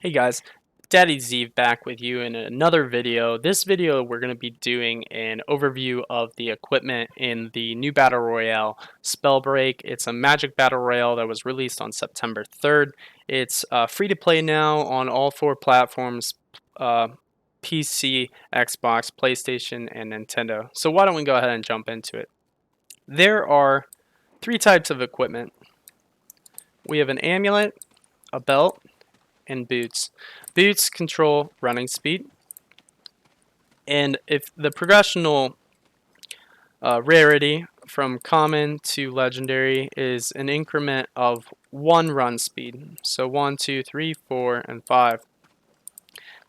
Hey guys, Daddy Zeev back with you in another video. This video we're going to be doing an overview of the equipment in the new Battle Royale Spellbreak. It's a magic Battle Royale that was released on September 3rd. It's free to play now on all four platforms, PC, Xbox, PlayStation, and Nintendo. So why don't we go ahead and jump into it. There are three types of equipment. We have an amulet, a belt, and boots. Boots control running speed, and if the progressional rarity from common to legendary is an increment of 1 run speed. So 1, 2, 3, 4, and 5.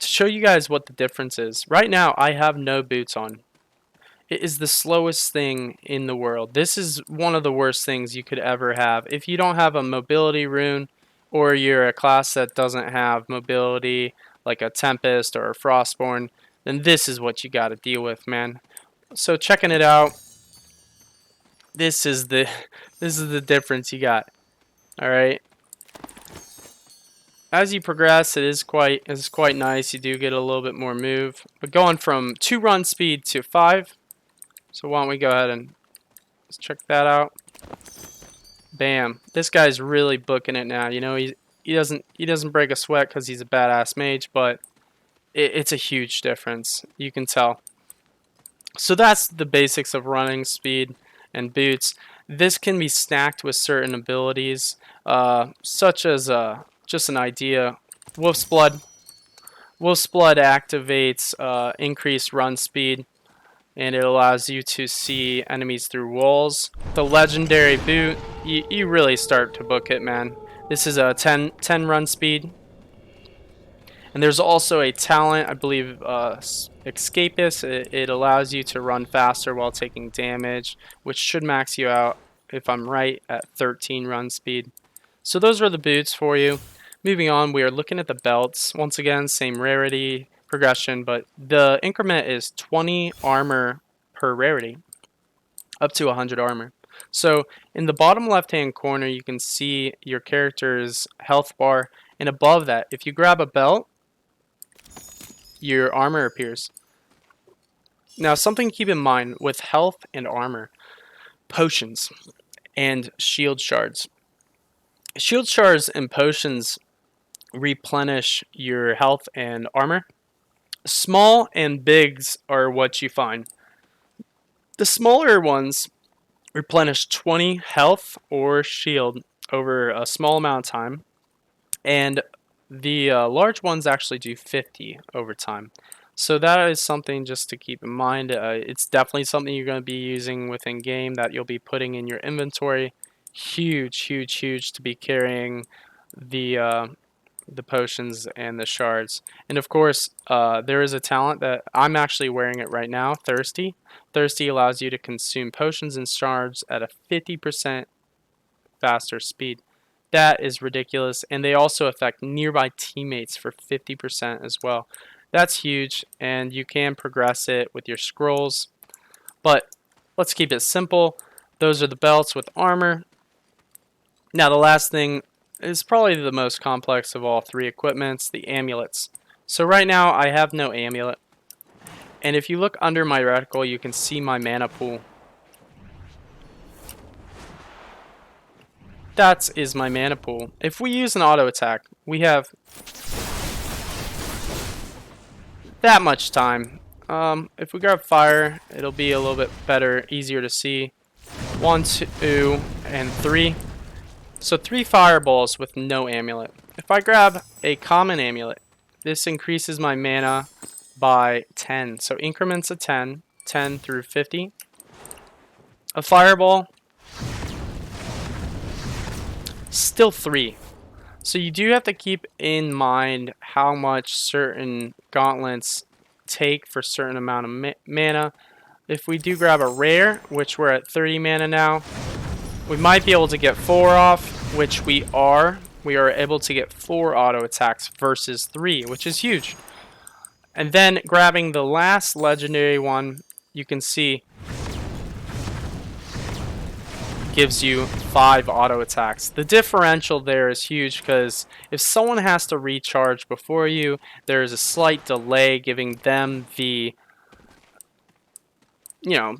To show you guys what the difference is, right now I have no boots on. It is the slowest thing in the world. This is one of the worst things you could ever have. If you don't have a mobility rune, or you're a class that doesn't have mobility, like a Tempest or a Frostborn, then this is what you got to deal with, man. So checking it out, this is the difference you got. All right. As you progress, it's quite nice. You do get a little bit more move, but going from 2 run speed to 5. So why don't we go ahead and let's check that out. Bam! This guy's really booking it now. You know, he doesn't break a sweat because he's a badass mage, but it's a huge difference. You can tell. So that's the basics of running speed and boots. This can be stacked with certain abilities, such as just an idea. Wolf's Blood. Wolf's Blood activates increased run speed, and it allows you to see enemies through walls. The legendary boot, you really start to book it, man. This is a 10 run speed. And there's also a talent, I believe, Escapist. It allows you to run faster while taking damage, which should max you out, if I'm right, at 13 run speed. So those are the boots for you. Moving on, we are looking at the belts. Once again, same rarity progression, but the increment is 20 armor per rarity, up to 100 armor. So in the bottom left hand corner you can see your character's health bar, and above that, if you grab a belt, your armor appears. Now, something to keep in mind with health and armor: potions and shield shards. Shield shards and potions replenish your health and armor. Small and bigs are what you find. The smaller ones replenish 20 health or shield over a small amount of time, and the large ones actually do 50 over time. So that is something just to keep in mind. It's definitely something you're going to be using within game, that you'll be putting in your inventory. Huge to be carrying the potions and the shards. And of course, there is a talent that I'm actually wearing it right now, Thirsty. Thirsty allows you to consume potions and shards at a 50% faster speed. That is ridiculous, and they also affect nearby teammates for 50% as well. That's huge, and you can progress it with your scrolls, but let's keep it simple. Those are the belts with armor. Now the last thing is probably the most complex of all three equipments, the amulets. So right now I have no amulet, and if you look under my reticle you can see my mana pool. That is my mana pool. If we use an auto attack, we have that much time. If we grab fire, it'll be a little bit better, easier to see. 1, 2, and 3. So 3 fireballs with no amulet. If I grab a common amulet, this increases my mana by 10. So increments of 10, 10 through 50. A fireball, still 3. So you do have to keep in mind how much certain gauntlets take for certain amount of mana. If we do grab a rare, which we're at 30 mana now, we might be able to get 4 off, which we are. We are able to get 4 auto attacks versus 3, which is huge. And then grabbing the last legendary one, you can see gives you 5 auto attacks. The differential there is huge because if someone has to recharge before you, there is a slight delay giving them the, you know,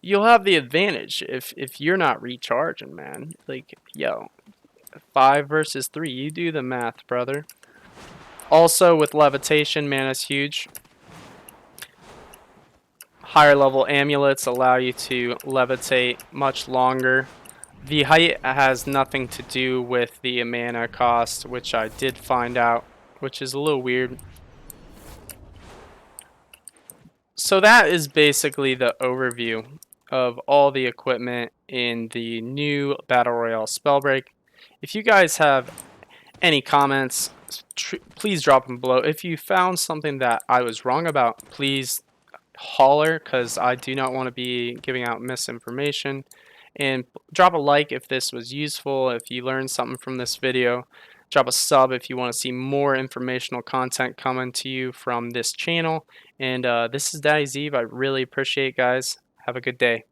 you'll have the advantage if you're not recharging, man. Like, yo, 5 versus 3, you do the math, brother. Also, with levitation, mana's huge. Higher level amulets allow you to levitate much longer. The height has nothing to do with the mana cost, which I did find out, which is a little weird. So that is basically the overview of all the equipment in the new Battle Royale Spellbreak. If you guys have any comments, please drop them below. If you found something that I was wrong about, please holler, because I do not want to be giving out misinformation. And drop a like if this was useful, if you learned something from this video. Drop a sub if you want to see more informational content coming to you from this channel. And this is Daddy Zeev. I really appreciate it, guys. Have a good day.